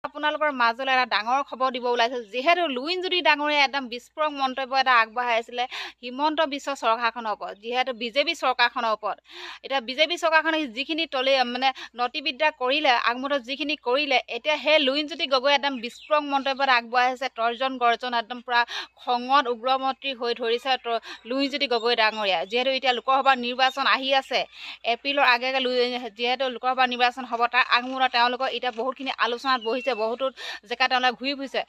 আপোনালোকৰ মাজলৈ এটা ডাঙৰ খবৰ দিব ওলাইছিল যেহেতু লুইনজ্যোতি ডাঙৰীয়া একদম বিস্ফোৰক মন্তব্য এটা আগবঢ়াইছিলে হিমন্ত বিশ্ব চৰকাৰখনৰ ওপৰত যিহেতু বিজেপি চৰকাৰখনৰ ওপৰত এতিয়া বিজেপি চৰকাৰখনে যিখিনি মানে নতিবিদ্যা কৰিলে আগমুহূৰ্তত যিখিনি কৰিলে এতিয়া সেই লুইনজ্যোতি গগৈ একদম বিস্ফোৰক মন্তব্য এটা আগবঢ়াইছে তৰ্জন গৰ্জন একদম পুৰা খঙত উগ্ৰমন্ত্ৰী হৈ ধৰিছে লুইনজ্যোতি গগৈ ডাঙৰীয়া যিহেতু এতিয়া লোকসভা নিৰ্বাচন আহি আছে এপ্ৰিলৰ আগে যিহেতু লোকসভা নিৰ্বাচন হ'ব তাৰ আগমুহূৰ্তত তেওঁলোকৰ এতিয়া বহুতখিনি আলোচনাত বহিছে বহুতো জেগা তেওঁলোকে ঘূৰি ফুৰিছে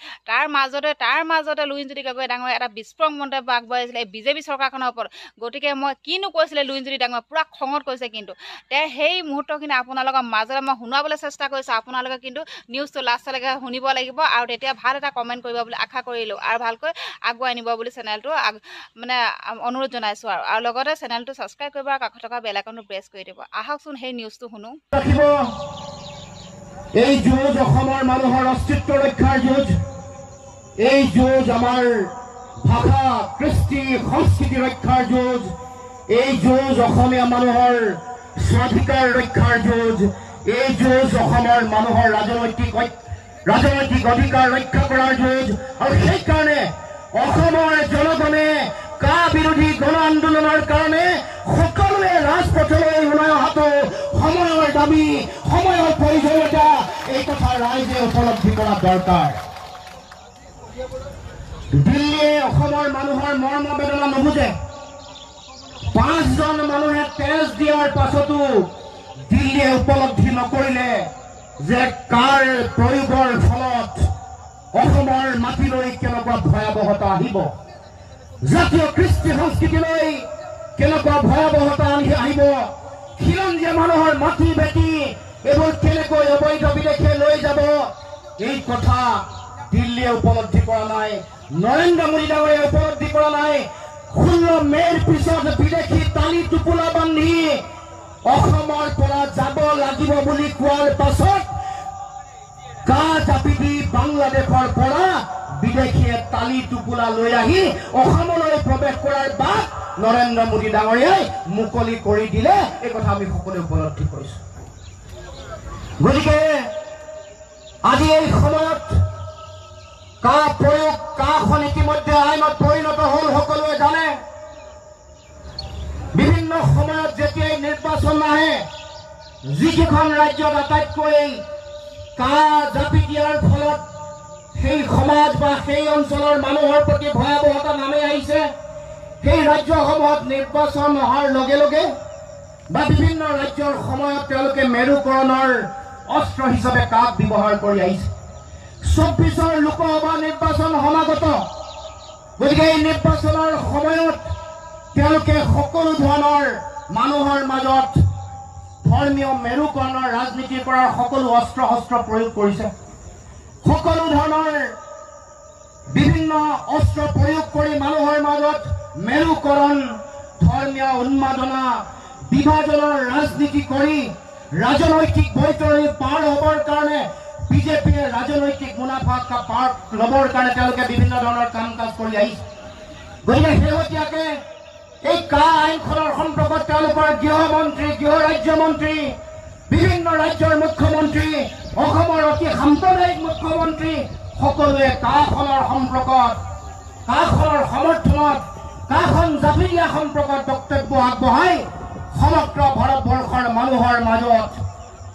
তাৰ মাজতে লুইনজ্যোতি গগৈ ডাঙৰীয়া এটা বিস্ফোৰক মন্তব্য আগবঢ়াইছিলে বিজেপি চৰকাৰখনৰ ওপৰত গতিকে মই কিনো কৈছিলে লুইনজ্যোতি ডাঙৰীয়া পুৰা খঙত কৈছে কিন্তু সেই মুহূৰ্তখিনি আপোনালোকৰ মাজতে মই শুনাবলৈ চেষ্টা কৰিছোঁ আপোনালোকে কিন্তু নিউজটো লাষ্টলৈকে শুনিব লাগিব আৰু তেতিয়া ভাল এটা কমেণ্ট কৰিব বুলি আশা কৰিলোঁ আৰু ভালকৈ আগুৱাই নিব বুলি চেনেলটো মানে অনুৰোধ জনাইছোঁ আৰু লগতে চেনেলটো ছাবস্ক্ৰাইব কৰিব আৰু কাষত থকা বেল আইকনটো প্ৰেছ কৰি দিব আহকচোন সেই নিউজটো শুনো এই যুঁজ অসমৰ মানুহৰ অস্তিত্ব ৰক্ষাৰ যুঁজ এই যুঁজ আমাৰ ভাষা কৃষ্টি সংস্কৃতি ৰক্ষাৰ যুঁজ এই যুঁজ অসমীয়া মানুহৰ স্বাধিকাৰ ৰক্ষাৰ যুঁজ এই যুঁজ অসমৰ মানুহৰ ৰাজনৈতিক অধিকাৰ ৰক্ষা কৰাৰ যুঁজ আৰু সেইকাৰণে অসমৰ জনগণে কা বিৰোধী গণ আন্দোলনৰ কাৰণে সকলোৱে ৰাজপথলৈ ওলাই অহাটো সময়ৰ দাবী সময়ৰ প্ৰয়োজনীয়তা এই কথা ৰাইজে উপলব্ধি কৰা দৰকাৰ দিল্লীয়ে অসমৰ মানুহৰ মৰ্ম বেদনা নুবুজে 5 জন মানুহে তেজ দিয়াৰ পাছতো দিল্লীয়ে উপলব্ধি নকৰিলে যে কাৰ প্ৰয়োগৰ ফলত অসমৰ মাটিলৈ কেনেকুৱা ভয়াৱহতা আহিব জাতীয় কৃষ্টি সংস্কৃতিলৈ কেনেকুৱা ভয়াৱহতা আহিব খিলঞ্জীয়া মানুহৰ মাটি বেটি এইবোৰ কেনেকৈ অবৈধ বিদেশে লৈ যাব এই কথা দিল্লীয়ে উপলব্ধি কৰা নাই নৰেন্দ্ৰ মোদী ডাঙৰীয়াই উপলব্ধি কৰা নাই 16 মেৰ পিছত বিদেশী তালি টোপোলা বান্ধি অসমৰ পৰা যাব লাগিব বুলি কোৱাৰ পাছত কা জাপি দি বাংলাদেশৰ পৰা বিদেশীয়ে তালি টোপোলা লৈ আহি অসমলৈ প্ৰৱেশ কৰাৰ বাদ নৰেন্দ্ৰ মোদী ডাঙৰীয়াই মুকলি কৰি দিলে এই কথা আমি সকলোৱে উপলব্ধি কৰিছোঁ গতিকে আজি এই সময়ত কা প্ৰয়োগ কাখন ইতিমধ্যে আইনত পৰিণত হ'ল সকলোৱে জানে বিভিন্ন সময়ত যেতিয়াই নিৰ্বাচন আহে যিকেইখন ৰাজ্যত আটাইতকৈ কা জাপি দিয়াৰ ফলত সেই সমাজ বা সেই অঞ্চলৰ মানুহৰ প্ৰতি ভয়াৱহতা নামি আহিছে সেই ৰাজ্যসমূহত নিৰ্বাচন অহাৰ লগে লগে বা বিভিন্ন ৰাজ্যৰ সময়ত তেওঁলোকে মেৰুকৰণৰ অস্ত্ৰ হিচাপে কাক ব্যৱহাৰ কৰি আহিছে 24ৰ লোকসভা নিৰ্বাচন সমাগত গতিকে এই নিৰ্বাচনৰ সময়ত তেওঁলোকে সকলো ধৰণৰ মানুহৰ মাজত ধৰ্মীয় মেৰুকৰণৰ ৰাজনীতি কৰাৰ সকলো অস্ত্ৰ শস্ত্ৰ প্ৰয়োগ কৰিছে সকলো ধৰণৰ বিভিন্ন অস্ত্ৰ প্ৰয়োগ কৰি মানুহৰ মাজত মেৰুকৰণ ধৰ্মীয় উন্মাদনা বিভাজনৰ ৰাজনীতি কৰি ৰাজনৈতিক বৈতৰণি পাৰ হ'বৰ কাৰণে বিজেপিয়ে ৰাজনৈতিক মুনাফা পাৰ ল'বৰ কাৰণে তেওঁলোকে বিভিন্ন ধৰণৰ কাম কাজ কৰি আহিছে গতিকে শেহতীয়াকে এই কা আইনখনৰ সম্পৰ্কত তেওঁলোকৰ গৃহমন্ত্ৰী গৃহ ৰাজ্যমন্ত্ৰী বিভিন্ন ৰাজ্যৰ মুখ্যমন্ত্ৰী অসমৰ অতি সাম্প্ৰদায়িক মুখ্যমন্ত্ৰী সকলোৱে কাখনৰ সম্পৰ্কত কাখনৰ সমৰ্থনত কাখন জাপি দিয়া সম্পৰ্কত বক্তব্য আগবঢ়াই সমগ্ৰ ভাৰতবৰ্ষৰ মানুহৰ মাজত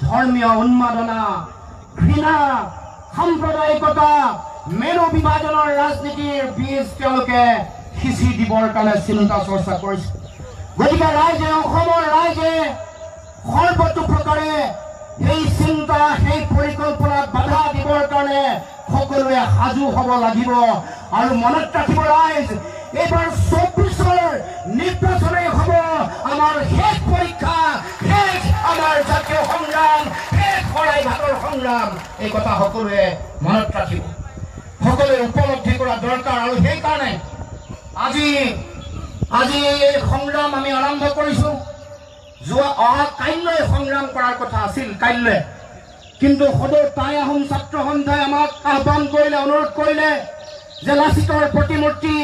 ধৰ্মীয় উন্মাদনা ঘৃণা সাম্প্ৰদায়িকতা মেৰু বিভাজনৰ ৰাজনীতিৰ বীজ তেওঁলোকে সিঁচি দিবৰ কাৰণে চিন্তা চৰ্চা কৰিছে গতিকে ৰাইজে অসমৰ ৰাইজে সৰ্বতোপ্ৰকাৰে সেই চিন্তা সেই পৰিকল্পনাত বাধা দিবৰ কাৰণে সকলোৱে সাজু হ'ব লাগিব আৰু মনত ৰাখিব ৰাইজ এইবাৰ 24ৰ নিৰ্বাচনেই হ'ব আমাৰ শেষ পৰীক্ষা শেষ আমাৰ জাতীয় সংগ্ৰাম শেষ শৰাইঘাটৰ সংগ্ৰাম এই কথা সকলোৱে মনত ৰাখিব সকলোৱে উপলব্ধি কৰা দৰকাৰ আৰু সেইকাৰণে আজি এই সংগ্ৰাম আমি আৰম্ভ কৰিছোঁ কাইলৈ সংগ্ৰাম কৰাৰ কথা আছিল কাইলৈ কিন্তু সদৌ টাই আহোম ছাত্ৰ সন্থাই আমাক আহ্বান কৰিলে অনুৰোধ কৰিলে যে লাচিতৰ প্ৰতিমূৰ্তি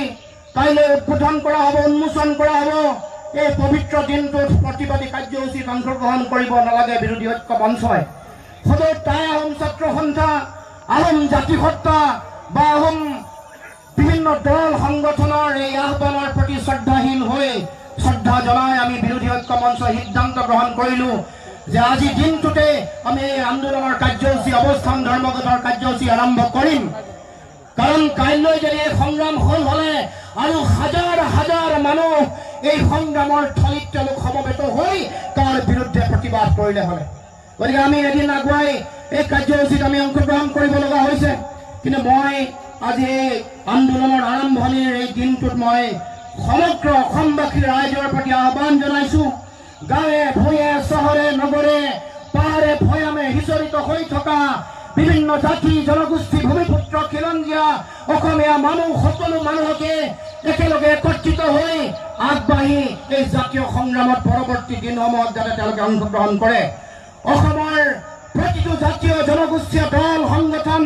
কাইলৈ উদ্বোধন কৰা হ'ব উন্মোচন কৰা হ'ব এই পবিত্ৰ দিনটোত প্ৰতিবাদী কাৰ্যসূচীত অংশগ্ৰহণ কৰিব নালাগে বিৰোধী ঐক্য মঞ্চই সদৌ টাই আহোম ছাত্ৰ সন্থা আহোম জাতিসত্তা বা আহোম বিভিন্ন দল সংগঠনৰ এই আহ্বানৰ প্ৰতি শ্ৰদ্ধাহীন হৈ শ্ৰদ্ধা জনাই আমি বিৰোধী ঐক্য মঞ্চই সিদ্ধান্ত গ্ৰহণ কৰিলোঁ যে আজি দিনটোতে আমি এই আন্দোলনৰ কাৰ্যসূচী অৱস্থান ধৰ্মঘটৰ কাৰ্যসূচী আৰম্ভ কৰিম। কাৰণ কাইলৈ যদি এই সংগ্ৰাম হ'ল হ'লে আৰু হাজাৰ হাজাৰ মানুহ এই সংগ্ৰামৰ থলীত তেওঁলোক সমবেত হৈ তাৰ বিৰুদ্ধে প্ৰতিবাদ কৰিলে হ'লে, গতিকে আমি এদিন আগুৱাই এই কাৰ্যসূচীত আমি অংশগ্ৰহণ কৰিব লগা হৈছে। কিন্তু মই আজি এই আন্দোলনৰ আৰম্ভণিৰ এই দিনটোত মই সমগ্ৰ অসমবাসী ৰাইজৰ প্ৰতি আহ্বান জনাইছোঁ। গাঁৱে ভূঞে চহৰে নগৰে পাহাৰে ভৈয়ামে সিঁচৰিত হৈ থকা বিভিন্ন জাতি জনগোষ্ঠী ভূমিপুত্ৰ খিলঞ্জীয়া অসমীয়া মানুহ সকলো মানুহকে একেলগে একত্ৰিত হৈ আগবাঢ়ি এই জাতীয় সংগ্ৰামত পৰৱৰ্তী দিনসমূহত যাতে তেওঁলোকে অংশগ্ৰহণ কৰে। অসমৰ প্ৰতিটো জাতীয় জনগোষ্ঠীয় দল সংগঠন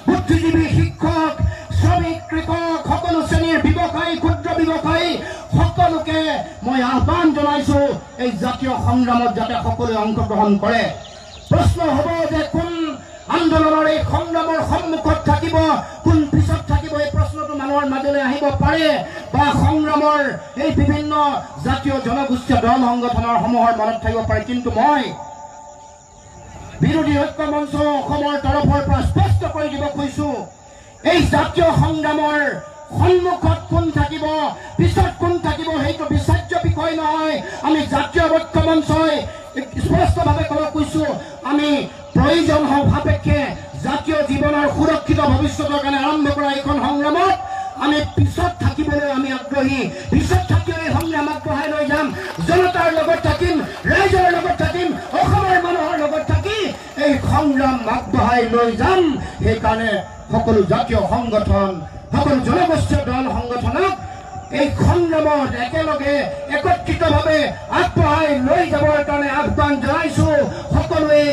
বুদ্ধিজীৱী শিক্ষক শ্ৰমিক কৃষক সকলো শ্ৰেণীৰ ব্যৱসায়ী ক্ষুদ্ৰ ব্যৱসায়ী সকলোকে মই আহ্বান জনাইছোঁ এই জাতীয় সংগ্ৰামত যাতে সকলোৱে অংশগ্ৰহণ কৰে। প্ৰশ্ন হ'ব যে কোন আন্দোলনৰ এই সংগ্ৰামৰ সন্মুখত থাকিব, কোন পিছত থাকিব, এই প্ৰশ্নটো মানুহৰ মাজলৈ আহিব পাৰে বা সংগ্ৰামৰ এই বিভিন্ন জাতীয় জনগোষ্ঠীয় দল সংগঠনৰ সমূহৰ মনত থাকিব পাৰে। কিন্তু মই বিৰোধী ঐক্য মঞ্চ অসমৰ তৰফৰ পৰা স্পষ্ট কৰি দিব খুজিছোঁ, এই জাতীয় সংগ্ৰামৰ সন্মুখত কোন থাকিব, পিছত কোন থাকিব সেইটো বিচাৰ্য বিষয় নহয়। আমি জাতীয় ঐক্য মঞ্চই স্পষ্টভাৱে ক'ব খুজিছোঁ, আমি প্ৰয়োজন সাপেক্ষে জাতীয় জীৱনৰ সুৰক্ষিত ভৱিষ্যতৰ কাৰণে আৰম্ভ কৰা এইখন সংগ্ৰামত আমি পিছত থাকিবলৈ আমি আগ্ৰহী। পিছত থাকিও এই সংগ্ৰাম আগবঢ়াই লৈ যাম, জনতাৰ লগত থাকিম, ৰাইজৰ লগত থাকিম, অসমৰ মানুহৰ লগত থাকি এই সংগ্ৰাম আগবঢ়াই লৈ যাম। সেইকাৰণে সকলো জাতীয় সংগঠন সকলো জনগোষ্ঠীয় দল সংগঠনক এই সংগ্ৰামত একেলগে একত্ৰিতভাৱে আগবঢ়াই লৈ যাবৰ কাৰণে আহ্বান জনাইছোঁ। সকলোৱে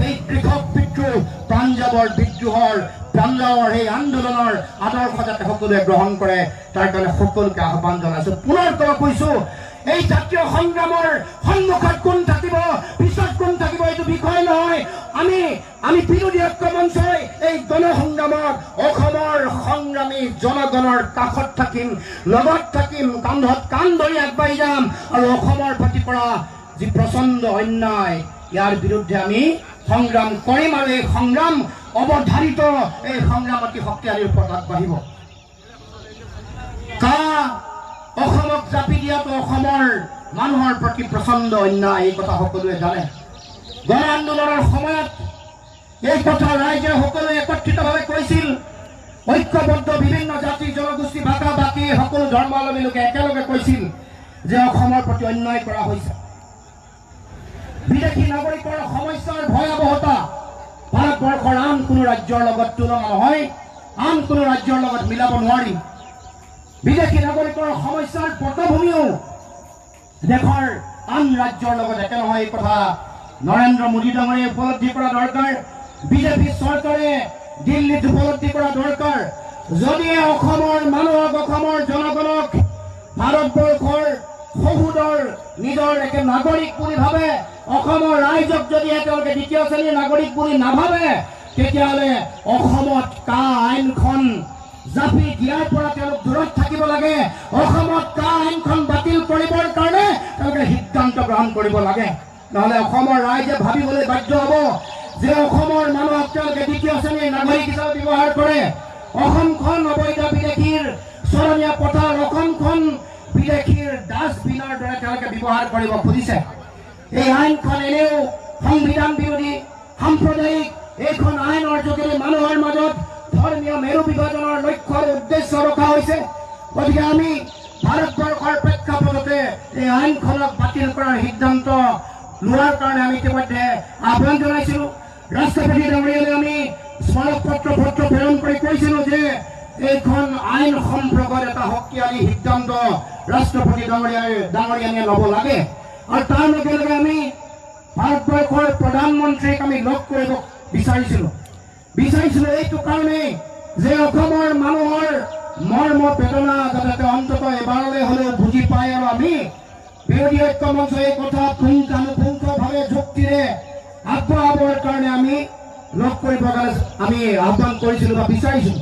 এই কৃষক বিদ্ৰোহ পাঞ্জাৱৰ বিদ্ৰোহৰ পাঞ্জাৱৰ এই আন্দোলনৰ আদৰ্শ যাতে সকলোৱে গ্ৰহণ কৰে তাৰ কাৰণে সকলোকে আহ্বান জনাইছোঁ। পুনৰ ক'ব কৈছোঁ, এই জাতীয় সংগ্ৰামৰ সন্মুখত কোন থাকিব, পিছত কোন থাকিব এইটো বিষয় নহয়। আমি বিৰোধী ঐক্য মঞ্চই এই গণ সংগ্ৰামত অসমৰ সংগ্ৰামী জনগণৰ কাষত থাকিম, লগত থাকিম, কান্ধত কান্ধ ধৰি আগবাঢ়ি যাম আৰু অসমৰ প্ৰতি কৰা যি প্ৰচণ্ড অন্যায় ইয়াৰ বিৰুদ্ধে আমি সংগ্ৰাম কৰিম আৰু এই সংগ্ৰাম অৱধাৰিত এই সংগ্ৰাম অতি শক্তিশালীৰ ওপৰত আগবাঢ়িব। অসমক জাপি দিয়াটো অসমৰ মানুহৰ প্ৰতি প্ৰচণ্ড অন্যায়, এই কথা সকলোৱে জানে। গণ আন্দোলনৰ সময়ত এই কথা ৰাইজে সকলোৱে একত্ৰিতভাৱে কৈছিল। ঐক্যবদ্ধ বিভিন্ন জাতি জনগোষ্ঠী ভাষা ভাষী সকলো ধৰ্মাৱলম্বী লোকে একেলগে কৈছিল যে অসমৰ প্ৰতি অন্যায় কৰা হৈছে। বিদেশী নাগৰিকৰ সমস্যাৰ ভয়াৱহতা ভাৰতবৰ্ষৰ আন কোনো ৰাজ্যৰ লগত তুলনা নহয়, আন কোনো ৰাজ্যৰ লগত মিলাব নোৱাৰি। বিদেশী নাগৰিকৰ সমস্যাৰ পটভূমিও দেশৰ আন ৰাজ্যৰ লগত একে নহয়, এই কথা নৰেন্দ্ৰ মোদী ডাঙৰীয়ে উপলব্ধি কৰা দৰকাৰ। বিজেপি চৰকাৰে দিল্লীত উপলব্ধি কৰা দৰকাৰ। যদিহে অসমৰ মানুহক অসমৰ জনগণক ভাৰতবৰ্ষৰ সহোদৰ নিজৰ একে নাগৰিক বুলি ভাবে, অসমৰ ৰাইজক যদিহে তেওঁলোকে দ্বিতীয় শ্ৰেণীৰ নাগৰিক বুলি নাভাবে, তেতিয়াহ'লে অসমত আইনখন জাপি দিয়াৰ পৰা তেওঁলোক দূৰত থাকিব লাগে। অসমত আইনখন বাতিল কৰিবৰ কাৰণে তেওঁলোকে সিদ্ধান্ত গ্ৰহণ কৰিব লাগে। নহ'লে অসমৰ ৰাইজে ভাবিবলৈ বাধ্য হ'ব যে অসমৰ মানুহক তেওঁলোকে দ্বিতীয় শ্ৰেণীৰ নাগৰিক হিচাপে ব্যৱহাৰ কৰে। অসমখন অবৈধ বিদেশীৰ চৰণীয়া পথাৰ, অসমখন বিদেশীৰ ডাষ্টবিনৰ দৰে তেওঁলোকে ব্যৱহাৰ কৰিব খুজিছে। এই আইনখন এনেও সংবিধান বিৰোধী সাম্প্ৰদায়িক। এইখন আইনৰ যোগেদি মানুহৰ মাজত ধৰ্মীয় মেৰু বিভাজনৰ লক্ষ্য আৰু উদ্দেশ্য ৰখা হৈছে। গতিকে আমি ভাৰতবৰ্ষৰ প্ৰেক্ষাপটতে এই আইনখনক বাতিল কৰাৰ সিদ্ধান্ত লোৱাৰ কাৰণে আমি ইতিমধ্যে আহ্বান জনাইছিলোঁ। ৰাষ্ট্ৰপতি ডাঙৰীয়ালৈ আমি স্মাৰক পত্ৰ প্ৰেৰণ কৰি কৈছিলোঁ যে এইখন আইন সম্পৰ্কত এটা শক্তিশালী সিদ্ধান্ত ৰাষ্ট্ৰপতি ডাঙৰীয়ানীয়ে ল'ব লাগে। আৰু তাৰ লগে লগে আমি ভাৰতবৰ্ষৰ প্ৰধানমন্ত্ৰীক আমি লগ কৰিব বিচাৰিছিলোঁ এইটো কাৰণেই যে অসমৰ মানুহৰ মৰ্ম বেদনা যাতে অন্তত এবাৰলৈ হ'লেও বুজি পায়। আৰু আমি বিৰোধী ঐক্য মঞ্চ এই কথা পুংখানুপুংখভাৱে যুক্তিৰে আগবঢ়াবৰ কাৰণে আমি লগ কৰিবৰ কাৰণে আমি আহ্বান কৰিছিলোঁ বা বিচাৰিছোঁ।